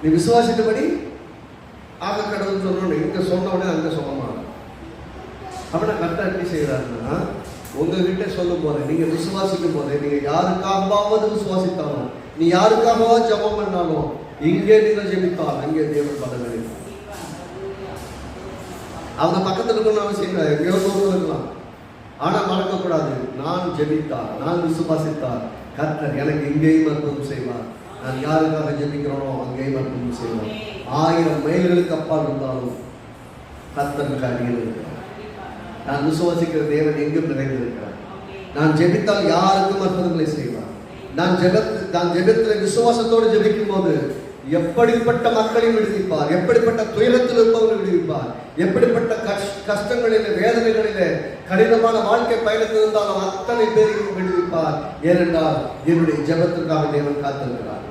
நீ விசுவாசித்தபடி ஆக கடவுள் சொல்லணும். இங்க சொன்ன உடனே அங்க சொல்ல மாட்டோம். அப்படின்னா கரெக்டாக எப்படி செய்யறாருன்னா, உங்ககிட்ட சொல்லும் போது, நீங்க விசுவாசிக்கும் போது, நீங்க யாருக்காகவாவது விசுவாசித்தாலும், நீ யாருக்காகவாவது ஜெபம் பண்ணாலும், இங்கே நீங்கள் ஜெபித்தால் அங்கே தேவன் பலன் அளிப்பார். அவங்க பக்கத்தில் இருக்கணும்னு அவசியம் இல்லை, எங்கேயோ தூரம் இருக்கலாம். ஆனா மறக்கக்கூடாது, நான் ஜெபித்தார், நான் விசுவாசித்தார், கர்த்தர் எனக்கு இங்கேயும் அற்புதம் செய்வார். நான் யாருக்காக ஜெபிக்கிறோனோ அங்கேயும் அற்புதம் செய்வார். 1000 மைல்களுக்கு அப்பால் இருந்தாலும் கர்த்தருக்கு அடியில் இருக்கிறார். நான் விசுவாசிக்கிற தேவன் எங்கும் நிறைந்திருக்கிறார். நான் ஜெபித்தால் யாருக்கும் அற்புதங்களை செய்வார். நான் ஜெபத்தில் விசுவாசத்தோடு ஜெபிக்கும் போது எப்படிப்பட்ட மக்களையும் விடுவிப்பார், எப்படிப்பட்ட துயரத்தில் இருப்பவர்கள் விடுவிப்பார், எப்படிப்பட்ட கஷ்டங்களிலே வேதனைகளிலே கடினமான வாழ்க்கை பயணத்தில் இருந்தாலும் அத்தனை பேரையும் விடுவிப்பார். ஏனென்றால் என்னுடைய ஜெபத்திற்காக தேவன் காத்திருக்கிறார்.